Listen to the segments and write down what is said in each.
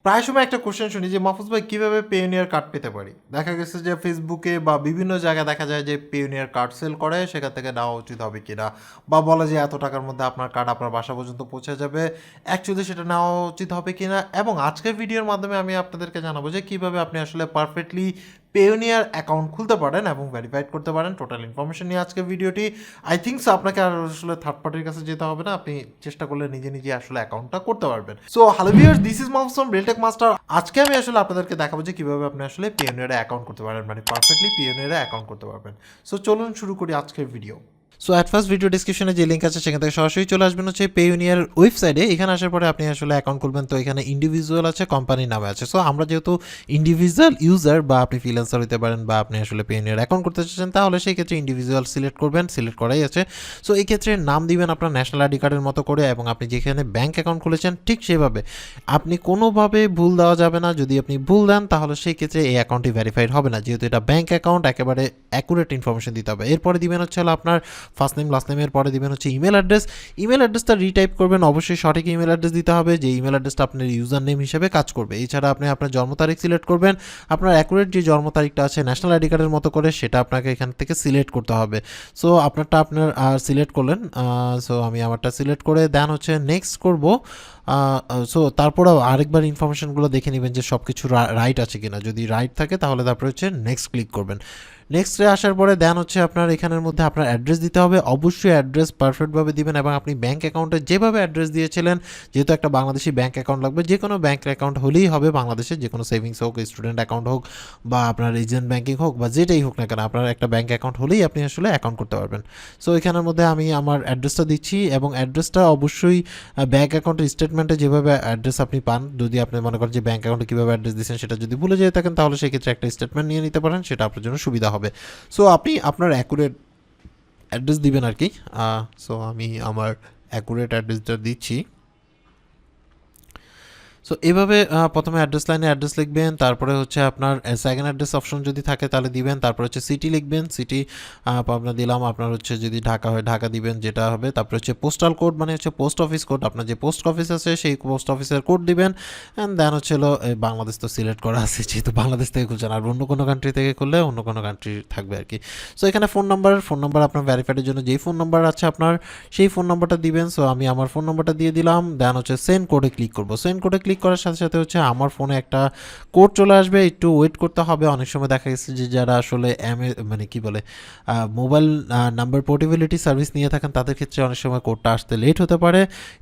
প্রায় সময় একটা কোশ্চেন শুনি যে মাহফুজ ভাই কীভাবে পেওনিয়ার কার্ড পেতে পারি। দেখা গেছে যে ফেসবুকে বা বিভিন্ন জায়গায় দেখা যায় যে পেওনিয়ার কার্ড সেল করে, সেখান থেকে নেওয়া উচিত হবে কিনা, বা বলে যে এত টাকার মধ্যে আপনার কার্ড আপনার বাসা পর্যন্ত পৌঁছে যাবে, অ্যাকচুয়ালি সেটা নেওয়া উচিত হবে কিনা। এবং আজকের ভিডিওর মাধ্যমে আমি আপনাদেরকে জানাবো যে কীভাবে আপনি আসলে পারফেক্টলি পেওনিয়ার অ্যাকাউন্ট খুলতে পারেন এবং ভেরিফাইড করতে পারেন। টোটাল ইনফরমেশন নিয়ে আজকের ভিডিওটি। আই থিঙ্ক সো আপনাকে আর আসলে থার্ড পার্টির কাছে যেতে হবে না, আপনি চেষ্টা করলে নিজে নিজে আসলে অ্যাকাউন্টটা করতে পারবেন। So hello viewers, this is Mahfuz from Realtek master. আজকে আমি আসলে আপনাদেরকে দেখাবো যে কীভাবে আপনি আসলে পেওনিয়ারে অ্যাকাউন্ট করতে পারেন, মানে পারফেক্টলি পেওনিয়ারে অ্যাকাউন্ট করতে পারবেন। সো চলুন শুরু করি আজকের video. So at first video ডিসক্রিপশনে যে লিঙ্ক আছে সেখান থেকে সরাসরি চলে আসবেন হচ্ছে পেওনিয়ার ওয়েবসাইটে। এখানে আসার পরে আপনি আসলে অ্যাকাউন্ট খুলবেন। তো এখানে ইন্ডিভিজুয়াল আছে, কোম্পানির নামে আছে। সো আমরা যেহেতু ইন্ডিভিজুয়াল ইউজার বা আপনি ফ্রিল্যান্সার হতে পারেন বা আপনি আসলে পেওনিয়ার অ্যাকাউন্ট করতে চাচ্ছেন, তাহলে সেই ক্ষেত্রে ইন্ডিভিজুয়াল সিলেক্ট করবেন, সিলেক্ট করাই আছে। সো এই ক্ষেত্রে নাম দিবেন আপনার ন্যাশনাল আইডি কার্ডের মতো করে, এবং আপনি যেখানে ব্যাঙ্ক অ্যাকাউন্ট খুলেছেন ঠিক সেভাবে আপনি কোনোভাবে ভুল দেওয়া যাবে না। যদি আপনি ভুল দেন তাহলে সেই ক্ষেত্রে এই অ্যাকাউন্টটি ভেরিফাইড হবে না, যেহেতু এটা ব্যাঙ্ক অ্যাকাউন্ট। একেবারে অ্যাকুরেট ইনফরমেশন দিতে হবে। এরপরে দিবেন হচ্ছে আপনার ফার্স্ট নেম লাস্ট নেমের পরে দিবেন হচ্ছে ইমেল অ্যাড্রেস। ইমেল অ্যাড্রেসটা রিটাইপ করবেন, অবশ্যই সঠিক ইমেল অ্যাড্রেস দিতে হবে, যে ইমেল অ্যাড্রেসটা আপনার ইউজার নেম হিসেবে কাজ করবে। এছাড়া আপনি আপনার জন্ম তারিখ সিলেক্ট করবেন। আপনার অ্যাকুরেট যে জন্ম তারিখটা আছে ন্যাশনাল আইডি কার্ডের মতো করে, সেটা আপনাকে এখান থেকে সিলেক্ট করতে হবে। সো আপনারটা আপনার সিলেক্ট করলেন। সো আমি আমারটা সিলেক্ট করে দেন হচ্ছে নেক্সট করব। সো তারপরেও আরেকবার ইনফরমেশনগুলো দেখে নেবেন যে সব কিছু রাইট আছে কিনা। যদি রাইট থাকে তাহলে তারপরে হচ্ছে নেক্সট ক্লিক করবেন। নেক্সটে আসার পরে দেন হচ্ছে আপনার এখানের মধ্যে আপনার অ্যাড্রেস দিতে হবে। অবশ্যই অ্যাড্রেস পারফেক্টভাবে দিবেন, এবং আপনি ব্যাঙ্ক অ্যাকাউন্টে যেভাবে অ্যাড্রেস দিয়েছিলেন, যেহেতু একটা বাংলাদেশি ব্যাঙ্ক অ্যাকাউন্ট লাগবে, যে কোনো ব্যাঙ্ক অ্যাকাউন্ট হলেই হবে বাংলাদেশে, যে কোনো সেভিংস হোক, স্টুডেন্ট অ্যাকাউন্ট হোক, বা আপনার এজেন্ট ব্যাঙ্কিং হোক, বা যেটাই হোক না কেন, আপনার একটা ব্যাঙ্ক অ্যাকাউন্ট হলেই আপনি আসলে অ্যাকাউন্ট করতে পারবেন। সো এখানের মধ্যে আমি আমার অ্যাড্রেসটা দিচ্ছি, এবং অ্যাড্রেসটা অবশ্যই ব্যাঙ্ক অ্যাকাউন্টের স্টেটমেন্টে যেভাবে অ্যাড্রেস আপনি পান, যদি আপনি মনে করেন যে ব্যাঙ্ক অ্যাকাউন্টে কীভাবে অ্যাড্রেস দিচ্ছেন সেটা যদি ভুলে যেয়ে থাকেন, তাহলে সেক্ষেত্রে একটা স্টেটমেন্ট নিয়ে নিতে পারেন, সেটা আপনার জন্য সুবিধা হবে। সো আপনি আপনার অ্যাকুরেট অ্যাড্রেস দিবেন আর কি। সো আমি আমার অ্যাকুরেট অ্যাড্রেসটা দিচ্ছি। সো এভাবে প্রথমে অ্যাড্রেস লাইনে অ্যাড্রেস লিখবেন, তারপরে হচ্ছে আপনার সেকেন্ড অ্যাড্রেস অপশন যদি থাকে তাহলে দিবেন, তারপরে হচ্ছে সিটি লিখবেন, সিটি আপনার দিলাম। আপনার হচ্ছে যদি ঢাকা হয় ঢাকা দিবেন, যেটা হবে। তারপরে হচ্ছে পোস্টাল কোড, মানে হচ্ছে পোস্ট অফিস কোড, আপনার যে পোস্ট অফিস আছে সেই পোস্ট অফিসের কোড দিবেন। অ্যান্ড দেন হচ্ছে বাংলাদেশ তো সিলেক্ট করা আছে, যেহেতু বাংলাদেশ থেকে খুলছেন, আর অন্য কোনো কান্ট্রি থেকে খুললে অন্য কোনো কান্ট্রি থাকবে আর কি। সো এখানে ফোন নাম্বার আপনার ভ্যারিফাইডের জন্য যেই ফোন নাম্বার আছে আপনার, সেই ফোন নাম্বারটা দিবেন। সো আমি আমার ফোন নাম্বারটা দিয়ে দিলাম। দেন হচ্ছে সেন্ড কোডে ক্লিক করবো। সেন্ড কোডে ক্লিক করার সাথে সাথে হচ্ছে আমার ফোনে একটা কোড চলে আসবে, একটু ওয়েট করতে হবে। অনেক সময় দেখা গেছে যে যারা আসলে মানে কি বলে মোবাইল নাম্বার পোর্টেবিলিটি সার্ভিস নিয়ে থাকেন, তাদের ক্ষেত্রে অনেক সময় কোডটা আসতে লেট হতে পারে।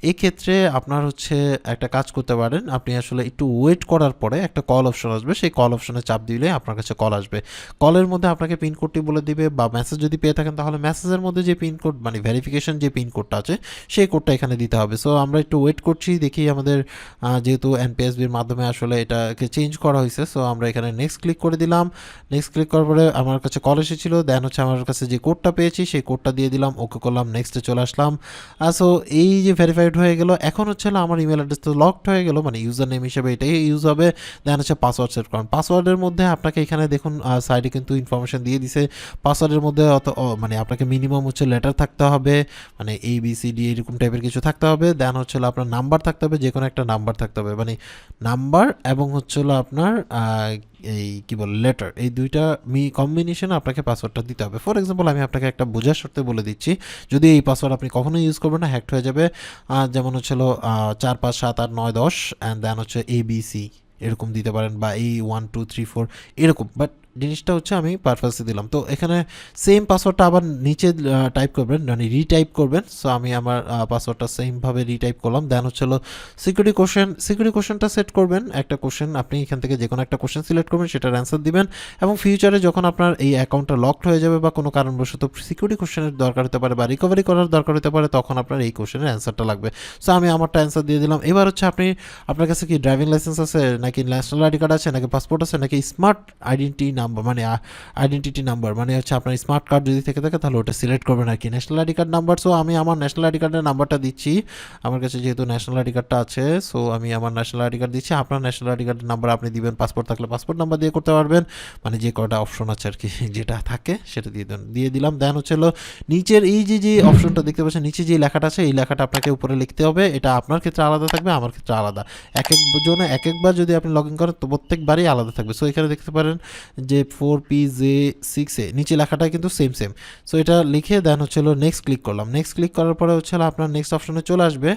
এই ক্ষেত্রে আপনার হচ্ছে একটা কাজ করতে পারেন, আপনি আসলে একটু ওয়েট করার পরে একটা কল অপশন আসবে, সেই কল অপশনে চাপ দিলে আপনার কাছে কল আসবে। কলের মধ্যে আপনাকে পিনকোডটি বলে দিবে, বা মেসেজ যদি পেয়ে থাকেন তাহলে মেসেজের মধ্যে যে পিনকোড, মানে ভেরিফিকেশন যে পিনকোডটা আছে সেই কোডটা এখানে দিতে হবে। সো আমরা একটু ওয়েট করছি, দেখি আমাদের যেহেতু এনপিএসবির মাধ্যমে আসলে এটাকে চেঞ্জ করা হয়েছে। সো আমরা এখানে নেক্সট ক্লিক করে দিলাম। নেক্সট ক্লিক করার পরে আমার কাছে কল এসেছিল, দেন হচ্ছে আমার কাছে যে কোডটা পেয়েছি সেই কোডটা দিয়ে দিলাম, ওকে করলাম, নেক্সটে চলে আসলাম। সো এই যে ভেরিফাইড হয়ে গেল। এখন হচ্ছে আমার ইমেল অ্যাড্রেস তো লকড হয়ে গেল, মানে ইউজার নেম হিসেবে এটাই ইউজ হবে। দেন হচ্ছে পাসওয়ার্ড সেট করুন। পাসওয়ার্ডের মধ্যে আপনাকে এখানে দেখুন সাইডে কিন্তু ইনফরমেশন দিয়ে দিছে। পাসওয়ার্ডের মধ্যে মানে আপনাকে মিনিমাম হচ্ছে লেটার থাকতে হবে, মানে ABCD এরকম টাইপের কিছু থাকতে হবে। দেন হচ্ছে আপনার নাম্বার থাকতে হবে, যে কোনো একটা নাম্বার থাকতে হবে, মানে নাম্বার এবং হচ্ছে আপনার এই কী বলে লেটার, এই দুইটা কম্বিনেশনে আপনাকে পাসওয়ার্ডটা দিতে হবে। ফর এক্সাম্পল আমি আপনাকে একটা বোঝার শর্তে বলে দিচ্ছি, যদি এই পাসওয়ার্ড আপনি কখনোই ইউজ করবেন না, হ্যাকড হয়ে যাবে। যেমন হচ্ছিল 4 5 7 8 9 10 অ্যান্ড দেন হচ্ছে ABC এরকম দিতে পারেন, বা এই 1 2 3 4 এরকম। বাট জিনিসটা হচ্ছে আমি পারপাসে দিলাম। তো এখানে সেম পাসওয়ার্ডটা আবার নিচে টাইপ করবেন, মানে রিটাইপ করবেন। সো আমি আমার পাসওয়ার্ডটা সেমভাবে রিটাইপ করলাম। দেন হচ্ছিল সিকিউরিটি কোশ্চেনটা সেট করবেন। একটা কোশ্চেন আপনি এখান থেকে যে কোনো একটা কোশ্চেন সিলেক্ট করবেন, সেটার অ্যান্সার দিবেন, এবং ফিউচারে যখন আপনার এই অ্যাকাউন্টটা লকড হয়ে যাবে বা কোনো কারণবশত সিকিউরিটি কোশ্চেনের দরকার হতে পারে বা রিকভারি করার দরকার হতে পারে, তখন আপনার এই কোশ্চেনের অ্যান্সারটা লাগবে। সো আমি আমারটা অ্যান্সার দিয়ে দিলাম। এবার হচ্ছে আপনার কাছে কি ড্রাইভিং লাইসেন্স আছে, নাকি ন্যাশনাল আইডি কার্ড আছে, নাকি পাসপোর্ট আছে, নাকি স্মার্ট আইডেন্টি নাম্বার মানে আইডেন্টিটি নাম্বার মানে হচ্ছে আপনার স্মার্ট কার্ড যদি থেকে থাকে তাহলে ওটা সিলেক্ট করবেন আর কি, national ID card number. So আমি আমার ন্যাশনাল আইডি কার্ডের নাম্বারটা দিচ্ছি, আমার কাছে যেহেতু ন্যাশনাল আইডি কার্ডটা আছে, সো আমি আমার ন্যাশনাল আইডি কার্ড দিচ্ছি। আপনার ন্যাশনাল আইডি কার্ডের নাম্বার আপনি দিবেন, পাসপোর্ট থাকলে পাসপোর্ট নাম্বার দিয়ে করতে পারবেন, মানে যে কটা অপশন আছে আর কি যেটা থাকে সেটা দিয়ে দিলাম। দেন হচ্ছে নিচের এই যে অপশনটা দেখতে পাচ্ছেন, নিচে যে লেখাটা আছে এই লেখাটা আপনাকে উপরে লিখতে হবে। এটা আপনার ক্ষেত্রে আলাদা থাকবে, আমার ক্ষেত্রে আলাদা, এক এক জনে এক একবার যদি আপনি লগ ইন করেন তো প্রত্যেকবারই আলাদা থাকবে। সো এখানে দেখতে পারেন যে 4PJ6A নিচে লেখাটা কিন্তু সেম। সো এটা লিখে দেন হচ্ছে নেক্সট ক্লিক করলাম। নেক্সট ক্লিক করার পরে হচ্ছে আপনার নেক্সট অপশনে চলে আসবে,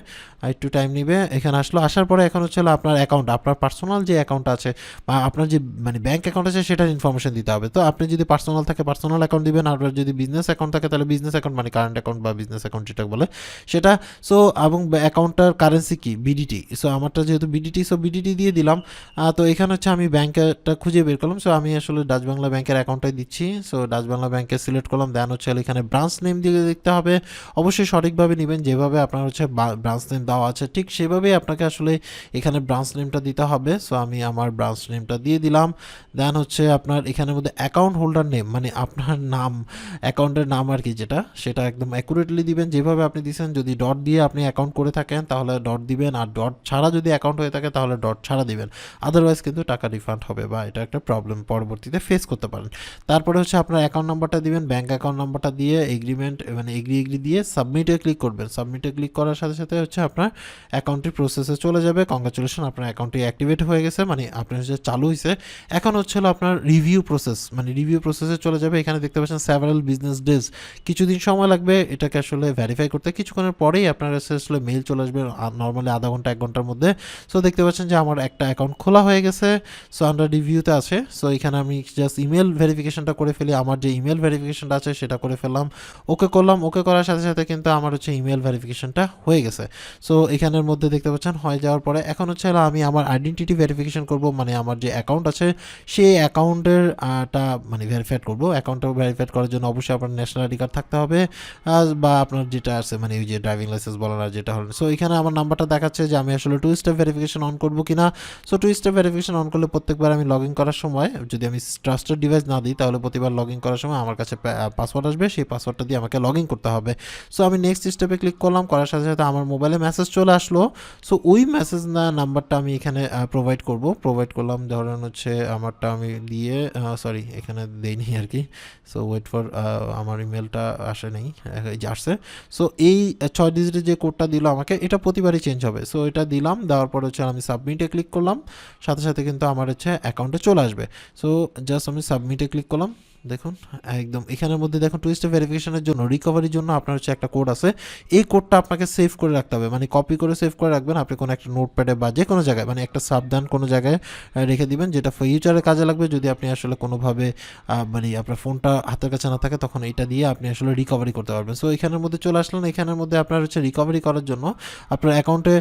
একটু টাইম নিবে। এখানে আসার পরে এখন হচ্ছে আপনার অ্যাকাউন্ট, আপনার পার্সোনাল যে অ্যাকাউন্ট আছে বা আপনার যে মানে ব্যাঙ্ক অ্যাকাউন্ট আছে সেটার ইনফরমেশন দিতে হবে। তো আপনি যদি পার্সোনাল থাকে পার্সোনাল অ্যাকাউন্ট দিবেন, আর যদি বিজনেস অ্যাকাউন্ট থাকে তাহলে বিজনেস অ্যাকাউন্ট মানে কারেন্ট অ্যাকাউন্ট বা বিজনেস অ্যাকাউন্ট যেটা বলে সেটা। সো এবং অ্যাকাউন্টটার কারেন্সি কি বিডিটি, সো আমারটা যেহেতু বিডিটি সো বিডিটি দিয়ে দিলাম। তো এখানে হচ্ছে আমি ব্যাঙ্কটা খুঁজে বের করলাম। সো আমি আসলে ডাচ বাংলা ব্যাংকের অ্যাকাউন্টটাই দিচ্ছি। সো ডাচ বাংলা ব্যাংকে সিলেক্ট করলাম। দেন হচ্ছে এখানে ব্রাঞ্চ নেম দিয়ে দেখতে হবে, অবশ্যই সঠিকভাবে নেবেন, যেভাবে আপনার হচ্ছে ব্রাঞ্চ নেম দেওয়া আছে ঠিক সেভাবেই আপনাকে আসলে এখানে ব্রাঞ্চ নেমটা দিতে হবে। সো আমি আমার ব্রাঞ্চ নেমটা দিয়ে দিলাম। দেন হচ্ছে আপনার এখানের মধ্যে অ্যাকাউন্ট হোল্ডার নেম মানে আপনার নাম, অ্যাকাউন্টের নাম আর কি যেটা, সেটা একদম অ্যাকুরেটলি দিবেন যেভাবে আপনি দিয়েছেন। যদি ডট দিয়ে আপনি অ্যাকাউন্ট করে থাকেন তাহলে ডট দিবেন, আর ডট ছাড়া যদি অ্যাকাউন্ট হয়ে থাকে তাহলে ডট ছাড়া দিবেন, আদারওয়াইজ কিন্তু টাকা রিফান্ড হবে বা এটা একটা প্রবলেম পরবর্তীতে ফেস করতে পারেন। তারপরে হচ্ছে আপনার অ্যাকাউন্ট নাম্বারটা দিবেন, ব্যাঙ্ক অ্যাকাউন্ট নাম্বারটা দিয়ে এগ্রিমেন্ট মানে এগ্রি দিয়ে সাবমিটে ক্লিক করবেন। সাবমিটে ক্লিক করার সাথে সাথে হচ্ছে আপনার অ্যাকাউন্টটি প্রসেসে চলে যাবে। কংগ্রাচুলেশন, আপনার অ্যাকাউন্টটি অ্যাক্টিভেট হয়ে গেছে, মানে আপনার হচ্ছে চালু হয়েছে। এখন হচ্ছে আপনার রিভিউ প্রসেস, মানে রিভিউ প্রসেসে চলে যাবে। এখানে দেখতে পাচ্ছেন সেভারাল বিজনেস ডেজ, কিছুদিন সময় লাগবে এটাকে আসলে ভেরিফাই করতে। কিছুক্ষণের পরেই আপনার আসলে মেইল চলে আসবে, নর্মালি আধা ঘন্টা 1 ঘন্টার মধ্যে। সো দেখতে পাচ্ছেন যে আমার একটা অ্যাকাউন্ট খোলা হয়ে গেছে। সো আন্ডার রিভিউতে আছে। সো এখানে আমি জাস্ট ইমেল ভেরিফিকেশনটা করে ফেলি, আমার যে ইমেল ভেরিফিকেশনটা আছে সেটা করে ফেললাম, ওকে করলাম। ওকে করার সাথে সাথে কিন্তু আমার হচ্ছে ইমেল ভেরিফিকেশনটা হয়ে গেছে। সো এখানের মধ্যে দেখতে পাচ্ছেন হয়ে যাওয়ার পরে এখন হচ্ছে আমি আমার আইডেন্টিটি ভেরিফিকেশন করব, মানে আমার যে অ্যাকাউন্ট আছে সেই অ্যাকাউন্টের টা মানে ভেরিফাইড করব। অ্যাকাউন্টটা ভেরিফাইড করার জন্য অবশ্যই আপনার ন্যাশনাল আইডি কার্ড থাকতে হবে, বা আপনার যেটা আছে মানে ওই যে ড্রাইভিং লাইসেন্স বলার আর যেটা হলো। সো এখানে আমার নাম্বারটা দেখাচ্ছে যে আমি আসলে 2 স্টেপ ভেরিফিকেশন অন করবো কিনা। সো 2 স্টেপ ভেরিফিকেশন অন করলে প্রত্যেকবার আমি লগ ইন করার সময় যদি আমি ট্রাস্টেড ডিভাইস না দিই তাহলে প্রতিবার লগ ইন করার সময় আমার কাছে পাসওয়ার্ড আসবে, সেই পাসওয়ার্ডটা দিয়ে আমাকে লগ ইন করতে হবে। সো আমি নেক্সট স্টেপে ক্লিক করলাম, করার সাথে সাথে আমার মোবাইলে মেসেজ চলে আসলো। সো ওই মেসেজ নাম্বারটা আমি এখানে প্রোভাইড করলাম। ধরেন হচ্ছে আমারটা আমি দিয়ে সরি এখানে দেইনি আর কি। সো ওয়েট ফর, আমার ইমেলটা আসে নেই, এই যে আসছে। সো এই 6 ডিজিটের যে কোডটা দিল আমাকে, এটা প্রতিবারই চেঞ্জ হবে। সো এটা দিলাম, দেওয়ার পর হচ্ছে আমি সাবমিটে ক্লিক করলাম, সাথে সাথে কিন্তু আমার হচ্ছে অ্যাকাউন্টে চলে আসবে। সো জাস্ট আমি সাবমিটে ক্লিক করলাম, দেখুন একদম এখানের মধ্যে দেখুন 2 স্টেপ ভেরিফিকেশনের জন্য রিকভারির জন্য আপনার হচ্ছে একটা কোড আছে। এই কোডটা আপনাকে সেভ করে রাখতে হবে, মানে কপি করে সেভ করে রাখবেন আপনি কোনো একটা নোটপ্যাডে বা যে কোনো জায়গায়, মানে একটা সাবধান কোনো জায়গায় রেখে দিবেন, যেটা ফিউচারে কাজে লাগবে যদি আপনি আসলে কোনোভাবে মানে আপনার ফোনটা হাতের কাছে না থাকে, তখন এটা দিয়ে আপনি আসলে রিকভারি করতে পারবেন। সো এখানের মধ্যে চলে আসলেন। এখানের মধ্যে আপনার হচ্ছে রিকভারি করার জন্য আপনার অ্যাকাউন্টে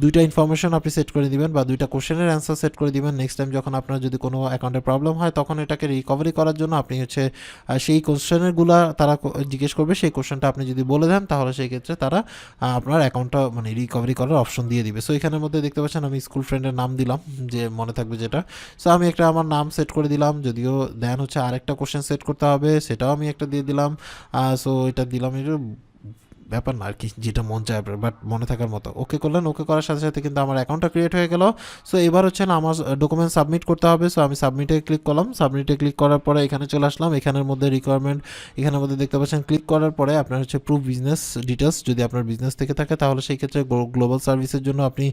2টা ইনফরমেশন আপনি সেট করে দিবেন বা 2টা কোশ্চেনের অ্যান্সার সেট করে দিবেন। নেক্সট টাইম যখন আপনার যদি কোনো অ্যাকাউন্টে প্রবলেম হয় তখন এটাকে রিকভারি করার জন্য আপনি হচ্ছে সেই কোশ্চেনেরগুলো তারা জিজ্ঞেস করবে, সেই কোশ্চেনটা আপনি যদি বলে দেন তাহলে সেই ক্ষেত্রে তারা আপনার অ্যাকাউন্টটা মানে রিকভারি করার অপশন দিয়ে দিবে। সো এখানের মধ্যে দেখতে পাচ্ছেন আমি স্কুল ফ্রেন্ডের নাম দিলাম, যে মনে থাকবে যেটা। সো আমি একটা আমার নাম সেট করে দিলাম, যদিও দেন হচ্ছে আরেকটা কোশ্চেন সেট করতে হবে, সেটাও আমি একটা দিয়ে দিলাম। সো এটা দিলাম, এটা ব্যাপার না আর কি, যেটা মন চায় আপনার, বাট মনে থাকার মতো। ওকে করলেন, ওকে করার সাথে সাথে কিন্তু আমার অ্যাকাউন্টটা ক্রিয়েট হয়ে গেল। সো এবার হচ্ছে না আমার ডকুমেন্ট সাবমিট করতে হবে। সো আমি সাবমিটে ক্লিক করলাম, সাবমিটে ক্লিক করার পরে এখানে চলে আসলাম। এখানের মধ্যে রিকোয়ারমেন্ট, এখানের মধ্যে দেখতে পাচ্ছেন ক্লিক করার পরে আপনার হচ্ছে প্রুফ বিজনেস ডিটেলস, যদি আপনার বিজনেস থেকে থাকে তাহলে সেই ক্ষেত্রে গ্লোবাল সার্ভিসের জন্য আপনি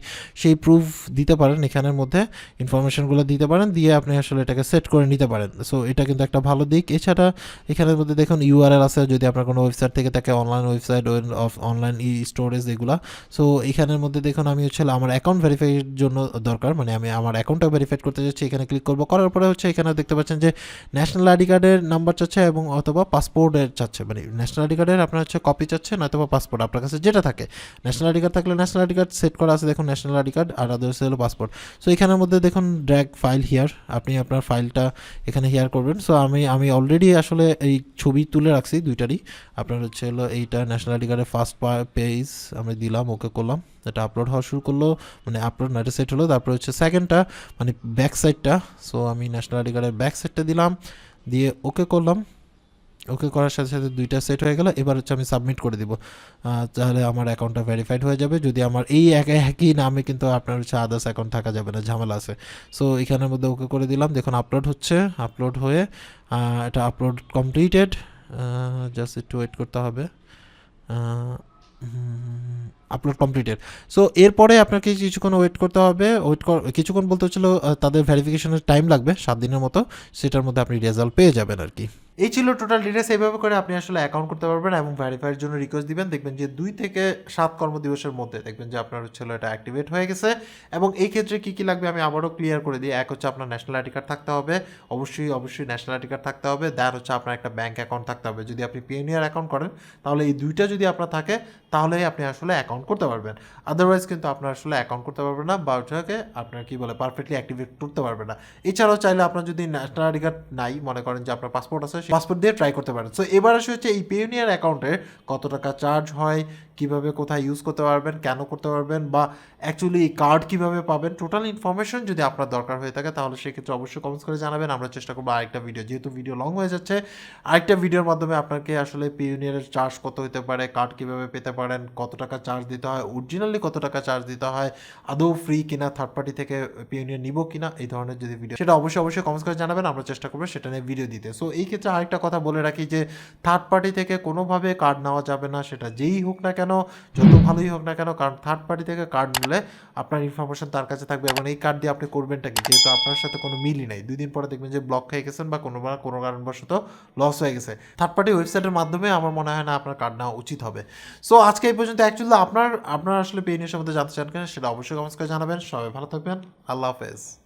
সেই প্রুফ দিতে পারেন, এখানের মধ্যে ইনফরমেশনগুলো দিতে পারেন, দিয়ে আপনি আসলে এটাকে সেট করে নিতে পারেন। সো এটা কিন্তু একটা ভালো দিক। এছাড়া এখানের মধ্যে দেখুন ইউআরএল আছে, যদি আপনার কোনো ওয়েবসাইট থেকে থাকে, online website of online storage এগুলা। সো এখানের মধ্যে দেখুন আমি হচ্ছে আমার অ্যাকাউন্ট ভেরিফাইয়ের জন্য দরকার, মানে আমি আমার অ্যাকাউন্টটা ভেরিফাই করতে যাচ্ছি, এখানে ক্লিক করবো। করার পরে হচ্ছে এখানে দেখতে পাচ্ছেন যে ন্যাশনাল আইডি কার্ডের নাম্বার চাচ্ছে এবং অথবা পাসপোর্টের চাচ্ছে, মানে ন্যাশনাল আইডি কার্ডের আপনার হচ্ছে কপি চাচ্ছে, নয়তো পাসপোর্ট আপনার কাছে যেটা থাকে। ন্যাশনাল আইডি কার্ড থাকলে ন্যাশনাল আইডি কার্ড সেট করা আছে, দেখুন ন্যাশনাল আইডি কার্ড, আর আদার্স হলো পাসপোর্ট। সো এখানের মধ্যে দেখুন ড্র্যাগ ফাইল হিয়ার, আপনি আপনার ফাইলটা এখানে হিয়ার করবেন। সো আমি অলরেডি আসলে এই ছবি তুলে রাখছি দুইটারই, আপনার হচ্ছে হলো এইটা ন্যাশনাল আইডি কার্ডের ফার্স্ট পেজ আমি দিলাম, ওকে করলাম, এটা আপলোড হওয়া শুরু করলো, মানে আপলোড নাইটে সেট হলো। তারপরে হচ্ছে সেকেন্ডটা মানে ব্যাক সাইডটা, সো আমি ন্যাশনাল আইডি কার্ডের ব্যাক সাইডটা দিলাম, দিয়ে ওকে করলাম। ওকে করার সাথে সাথে দুইটা সেট হয়ে গেল। এবার হচ্ছে আমি সাবমিট করে দিব, তাহলে আমার অ্যাকাউন্টটা ভেরিফাইড হয়ে যাবে। যদি আমার এই একই নামে কিন্তু আপনার হচ্ছে আদার্স অ্যাকাউন্ট থাকা যাবে না, ঝামেলা আছে। সো এখানের মধ্যে ওকে করে দিলাম, দেখুন আপলোড হচ্ছে, আপলোড হয়ে এটা আপলোড কমপ্লিটেড, জাস্ট একটু ওয়েট করতে হবে, আপলোড কমপ্লিটেড। সো এরপরে আপনাকে কিছুক্ষণ ওয়েট করতে হবে, কিছুক্ষণ বলতে হচ্ছিল তাদের ভেরিফিকেশনের টাইম লাগবে 7 দিনের মতো, সেটার মধ্যে আপনি রেজাল্ট পেয়ে যাবেন আর কি। এই ছিল টোটাল ডিটেলস। এইভাবে করে আপনি আসলে অ্যাকাউন্ট করতে পারবেন এবং ভেরিফাইয়ের জন্য রিকোয়েস্ট দিবেন, দেখবেন যে 2 থেকে 7 কর্মদিবসের মধ্যে দেখবেন যে আপনার হচ্ছে এটা অ্যাক্টিভেট হয়ে গেছে। এবং এই ক্ষেত্রে কী কী লাগবে আমি আবারও ক্লিয়ার করে দিই। এক হচ্ছে আপনার ন্যাশনাল আইডি কার্ড থাকতে হবে, অবশ্যই ন্যাশনাল আইডি কার্ড থাকতে হবে। দেন হচ্ছে আপনার একটা ব্যাঙ্ক অ্যাকাউন্ট থাকতে হবে। যদি আপনি পেওনিয়ার অ্যাকাউন্ট করেন তাহলে এই দুইটা যদি আপনার থাকে তাহলেই আপনি আসলে অ্যাকাউন্ট করতে পারবেন, আদারওয়াইজ কিন্তু আপনার আসলে অ্যাকাউন্ট করতে পারবেন না, বা ওটাকে আপনার কী বলে পারফেক্টলি অ্যাক্টিভেট করতে পারবেন না। এছাড়াও চাইলে আপনার যদি ন্যাশনাল আইডি কার্ড নাই, মনে করেন যে আপনার পাসপোর্ট আছে, পাসপোর্ট দিয়ে ট্রাই করতে পারেন। সো এবার আসে হচ্ছে এই পেওনিয়ার অ্যাকাউন্টে কত টাকা চার্জ হয়, কীভাবে কোথায় ইউজ করতে পারবেন, কেন করতে পারবেন, বা অ্যাকচুয়ালি এই কার্ড কীভাবে পাবেন, টোটাল ইনফরমেশন যদি আপনার দরকার হয়ে থাকে তাহলে সেক্ষেত্রে অবশ্যই কমেন্টস করে জানাবেন। আমরা চেষ্টা করবো আরেকটা ভিডিও, যেহেতু ভিডিও লং হয়ে যাচ্ছে, আরেকটা ভিডিওর মাধ্যমে আপনাকে আসলে পেওনিয়ারের চার্জ কত হতে পারে, কার্ড কীভাবে পেতে পারেন, কত টাকা চার্জ দিতে হয়, অরিজিনালি কত টাকা চার্জ দিতে হয়, আদৌ ফ্রি কিনা, থার্ড পার্টি থেকে পেওনিয়ার নিব কিনা, এই ধরনের যদি ভিডিও, সেটা অবশ্যই কমেন্টস করে জানাবেন। আমরা চেষ্টা করবো সেটা নিয়ে ভিডিও দিতে। সো এই ক্ষেত্রে আরেকটা কথা বলে রাখি যে থার্ড পার্টি থেকে কোনোভাবে কার্ড নেওয়া যাবে না, সেটা যেই হোক না কেন, যত ভালোই হোক না কেন, কারণ থার্ড পার্টি থেকে কার্ড নিলে আপনার ইনফরমেশন তার কাছে থাকবে এবং এই কার্ড দিয়ে আপনি করবেনটা কি, যেহেতু আপনার সাথে কোনো মিলই নাই, 2 দিন পরে দেখবেন যে ব্লক হয়ে গেছেন বা কোনো কারণবশত লস হয়ে গেছে। থার্ড পার্টি ওয়েবসাইটের মাধ্যমে আমার মনে হয় না আপনার কার্ড নেওয়া উচিত হবে। সো আজকে এই পর্যন্ত। অ্যাকচুয়ালি আপনার আসলে পেওনিয়ার সম্বন্ধে জানতে চান কেন সেটা অবশ্যই কমেন্টস করে জানাবেন। সবাই ভালো থাকবেন, আল্লাহ হাফেজ।